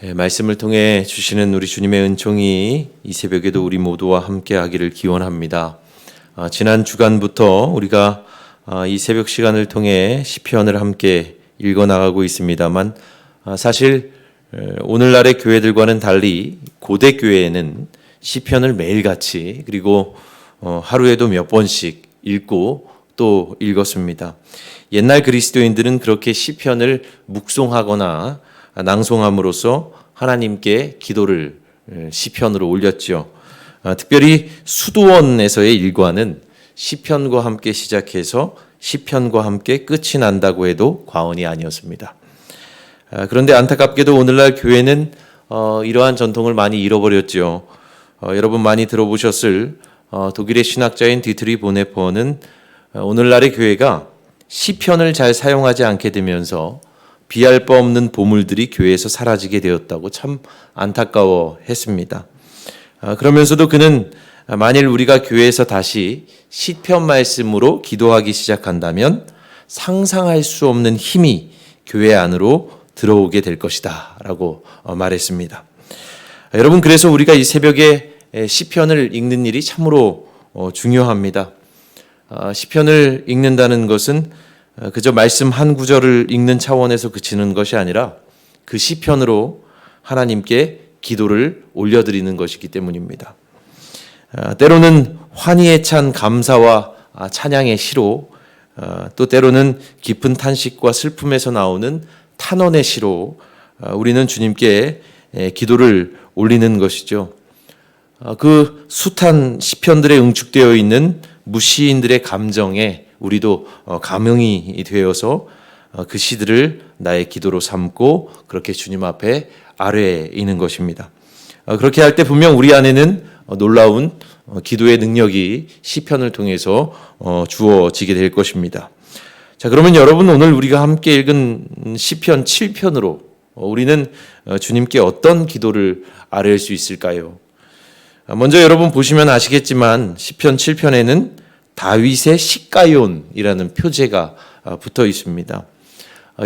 말씀을 통해 주시는 우리 주님의 은총이 이 새벽에도 우리 모두와 함께 하기를 기원합니다. 지난 주간부터 우리가 이 새벽 시간을 통해 시편을 함께 읽어나가고 있습니다만 사실 오늘날의 교회들과는 달리 고대 교회에는 시편을 매일같이 그리고 하루에도 몇 번씩 읽고 또 읽었습니다. 옛날 그리스도인들은 그렇게 시편을 묵송하거나 낭송함으로써 하나님께 기도를 시편으로 올렸죠. 특별히 수도원에서의 일과는 시편과 함께 시작해서 시편과 함께 끝이 난다고 해도 과언이 아니었습니다. 그런데 안타깝게도 오늘날 교회는 이러한 전통을 많이 잃어버렸죠. 여러분 많이 들어보셨을 독일의 신학자인 디트리 보네퍼는 오늘날의 교회가 시편을 잘 사용하지 않게 되면서 비할 바 없는 보물들이 교회에서 사라지게 되었다고 참 안타까워했습니다. 그러면서도 그는 만일 우리가 교회에서 다시 시편 말씀으로 기도하기 시작한다면 상상할 수 없는 힘이 교회 안으로 들어오게 될 것이다 라고 말했습니다. 여러분, 그래서 우리가 이 새벽에 시편을 읽는 일이 참으로 중요합니다. 시편을 읽는다는 것은 그저 말씀 한 구절을 읽는 차원에서 그치는 것이 아니라 그 시편으로 하나님께 기도를 올려드리는 것이기 때문입니다. 때로는 환희에 찬 감사와 찬양의 시로, 또 때로는 깊은 탄식과 슬픔에서 나오는 탄원의 시로 우리는 주님께 기도를 올리는 것이죠. 그 숱한 시편들에 응축되어 있는 무시인들의 감정에 우리도 감흥이 되어서 그 시들을 나의 기도로 삼고 그렇게 주님 앞에 아뢰이는 것입니다. 그렇게 할 때 분명 우리 안에는 놀라운 기도의 능력이 시편을 통해서 주어지게 될 것입니다. 자, 그러면 여러분, 오늘 우리가 함께 읽은 시편 7편으로 우리는 주님께 어떤 기도를 아뢰일 수 있을까요? 먼저 여러분 보시면 아시겠지만 시편 7편에는 다윗의 시가연이라는 표제가 붙어 있습니다.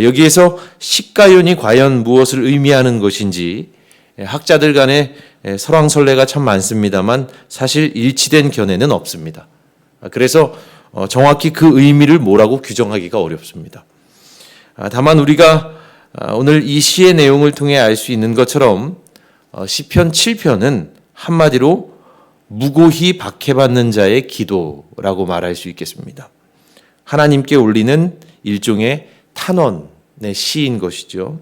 여기에서 시가연이 과연 무엇을 의미하는 것인지 학자들 간에 설왕설래가 참 많습니다만 사실 일치된 견해는 없습니다. 그래서 정확히 그 의미를 뭐라고 규정하기가 어렵습니다. 다만 우리가 오늘 이 시의 내용을 통해 알 수 있는 것처럼 시편 7편은 한마디로 무고히 박해받는 자의 기도라고 말할 수 있겠습니다. 하나님께 올리는 일종의 탄원의 시인 것이죠.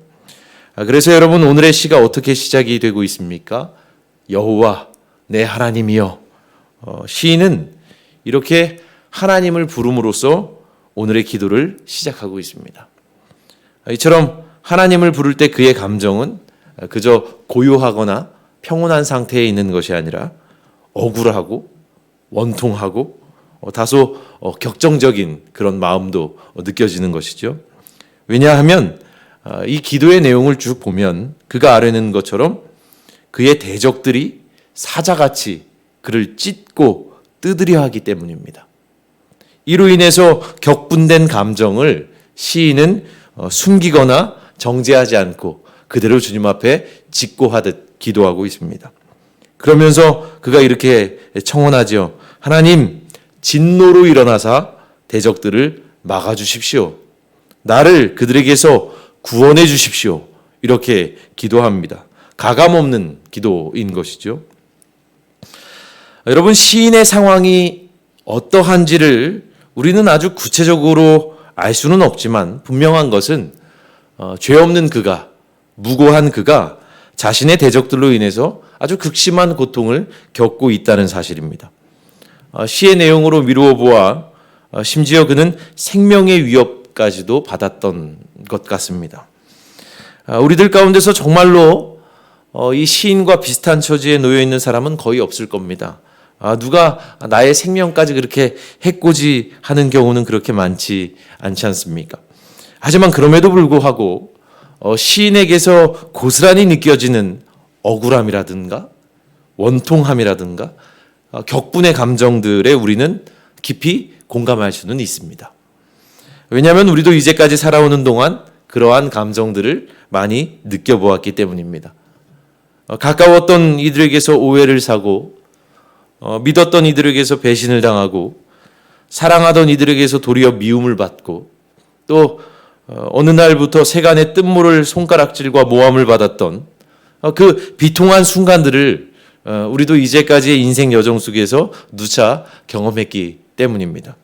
그래서 여러분, 오늘의 시가 어떻게 시작이 되고 있습니까? 여호와 내 하나님이여. 시인은 이렇게 하나님을 부름으로써 오늘의 기도를 시작하고 있습니다. 이처럼 하나님을 부를 때 그의 감정은 그저 고요하거나 평온한 상태에 있는 것이 아니라 억울하고 원통하고 다소 격정적인 그런 마음도 느껴지는 것이죠. 왜냐하면 이 기도의 내용을 쭉 보면 그가 아뢰는 것처럼 그의 대적들이 사자같이 그를 찢고 뜯으려 하기 때문입니다. 이로 인해서 격분된 감정을 시인은 숨기거나 정제하지 않고 그대로 주님 앞에 직고하듯 기도하고 있습니다. 그러면서 그가 이렇게 청원하죠. 하나님, 진노로 일어나사 대적들을 막아주십시오. 나를 그들에게서 구원해 주십시오. 이렇게 기도합니다. 가감없는 기도인 것이죠. 여러분, 시인의 상황이 어떠한지를 우리는 아주 구체적으로 알 수는 없지만 분명한 것은 죄 없는 그가, 무고한 그가 자신의 대적들로 인해서 아주 극심한 고통을 겪고 있다는 사실입니다. 시의 내용으로 미루어 보아 심지어 그는 생명의 위협까지도 받았던 것 같습니다. 우리들 가운데서 정말로 이 시인과 비슷한 처지에 놓여 있는 사람은 거의 없을 겁니다. 누가 나의 생명까지 그렇게 해코지하는 경우는 그렇게 많지 않지 않습니까? 하지만 그럼에도 불구하고 시인에게서 고스란히 느껴지는 억울함이라든가 원통함이라든가 격분의 감정들에 우리는 깊이 공감할 수는 있습니다. 왜냐하면 우리도 이제까지 살아오는 동안 그러한 감정들을 많이 느껴보았기 때문입니다. 가까웠던 이들에게서 오해를 사고 믿었던 이들에게서 배신을 당하고 사랑하던 이들에게서 도리어 미움을 받고 또 어느 날부터 세간의 뜬모를 손가락질과 모함을 받았던 그 비통한 순간들을 우리도 이제까지의 인생 여정 속에서 누차 경험했기 때문입니다.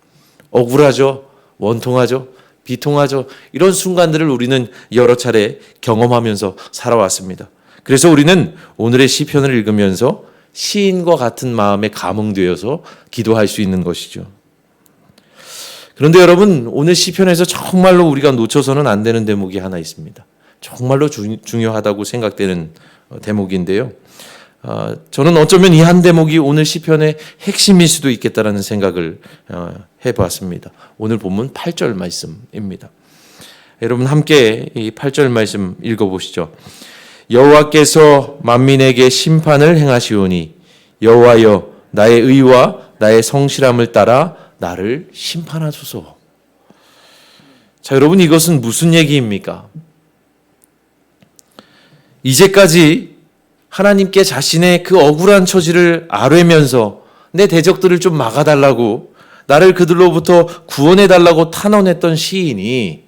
억울하죠. 원통하죠. 비통하죠. 이런 순간들을 우리는 여러 차례 경험하면서 살아왔습니다. 그래서 우리는 오늘의 시편을 읽으면서 시인과 같은 마음에 감흥되어서 기도할 수 있는 것이죠. 그런데 여러분, 오늘 시편에서 정말로 우리가 놓쳐서는 안 되는 대목이 하나 있습니다. 정말로 중요하다고 생각되는 대목인데요. 저는 어쩌면 이 한 대목이 오늘 시편의 핵심일 수도 있겠다라는 생각을 해봤습니다. 오늘 본문 8절 말씀입니다. 여러분 함께 이 8절 말씀 읽어보시죠. 여호와께서 만민에게 심판을 행하시오니 여호와여 나의 의와 나의 성실함을 따라 나를 심판하소서. 자, 여러분 이것은 무슨 얘기입니까? 이제까지 하나님께 자신의 그 억울한 처지를 아뢰면서 내 대적들을 좀 막아달라고 나를 그들로부터 구원해달라고 탄원했던 시인이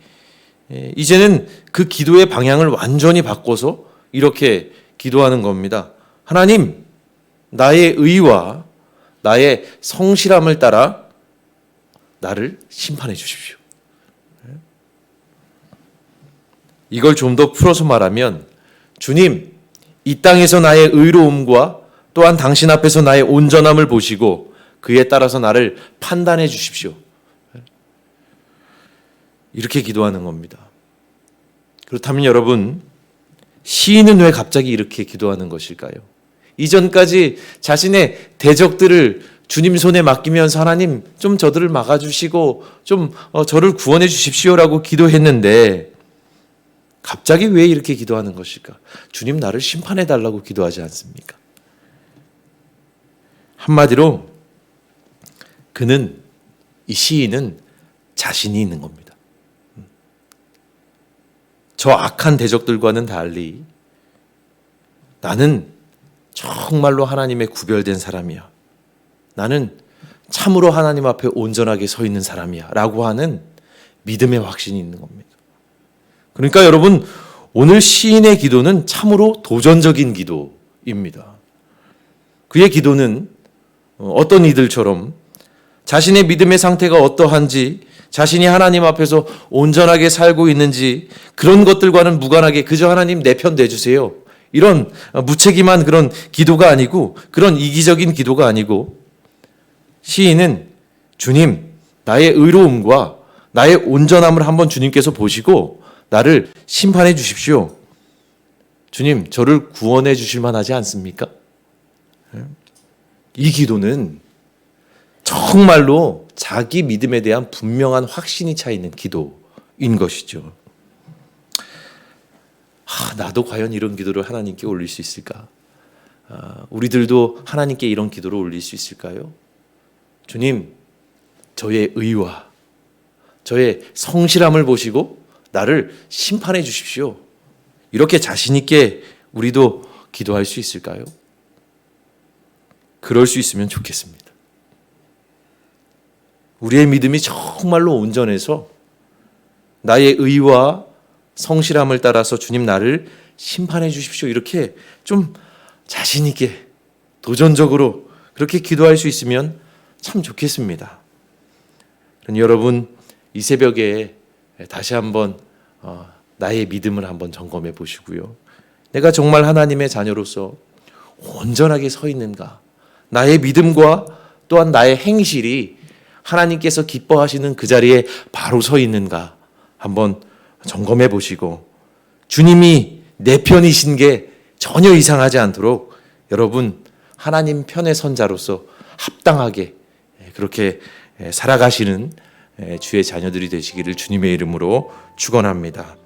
이제는 그 기도의 방향을 완전히 바꿔서 이렇게 기도하는 겁니다. 하나님, 나의 의와 나의 성실함을 따라 나를 심판해 주십시오. 이걸 좀 더 풀어서 말하면 주님, 이 땅에서 나의 의로움과 또한 당신 앞에서 나의 온전함을 보시고 그에 따라서 나를 판단해 주십시오. 이렇게 기도하는 겁니다. 그렇다면 여러분, 시인은 왜 갑자기 이렇게 기도하는 것일까요? 이전까지 자신의 대적들을 주님 손에 맡기면서 하나님 좀 저들을 막아주시고 좀 저를 구원해 주십시오라고 기도했는데 갑자기 왜 이렇게 기도하는 것일까? 주님 나를 심판해 달라고 기도하지 않습니까? 한마디로 이 시인은 자신이 있는 겁니다. 저 악한 대적들과는 달리 나는 정말로 하나님의 구별된 사람이야. 나는 참으로 하나님 앞에 온전하게 서 있는 사람이야 라고 하는 믿음의 확신이 있는 겁니다. 그러니까 여러분, 오늘 시인의 기도는 참으로 도전적인 기도입니다. 그의 기도는 어떤 이들처럼 자신의 믿음의 상태가 어떠한지, 자신이 하나님 앞에서 온전하게 살고 있는지 그런 것들과는 무관하게 그저 하나님 내 편 내주세요. 이런 무책임한 그런 기도가 아니고, 그런 이기적인 기도가 아니고, 시인은 주님, 나의 의로움과 나의 온전함을 한번 주님께서 보시고 나를 심판해 주십시오. 주님, 저를 구원해 주실 만하지 않습니까? 이 기도는 정말로 자기 믿음에 대한 분명한 확신이 차 있는 기도인 것이죠. 나도 과연 이런 기도를 하나님께 올릴 수 있을까? 우리들도 하나님께 이런 기도를 올릴 수 있을까요? 주님, 저의 의와 저의 성실함을 보시고 나를 심판해 주십시오. 이렇게 자신 있게 우리도 기도할 수 있을까요? 그럴 수 있으면 좋겠습니다. 우리의 믿음이 정말로 온전해서 나의 의와 성실함을 따라서 주님 나를 심판해 주십시오. 이렇게 좀 자신 있게 도전적으로 그렇게 기도할 수 있으면 참 좋겠습니다. 여러분, 이 새벽에 다시 한번 나의 믿음을 한번 점검해 보시고요. 내가 정말 하나님의 자녀로서 온전하게 서 있는가? 나의 믿음과 또한 나의 행실이 하나님께서 기뻐하시는 그 자리에 바로 서 있는가? 한번 점검해 보시고 주님이 내 편이신 게 전혀 이상하지 않도록 여러분 하나님 편의 선자로서 합당하게 그렇게 살아가시는 주의 자녀들이 되시기를 주님의 이름으로 축원합니다.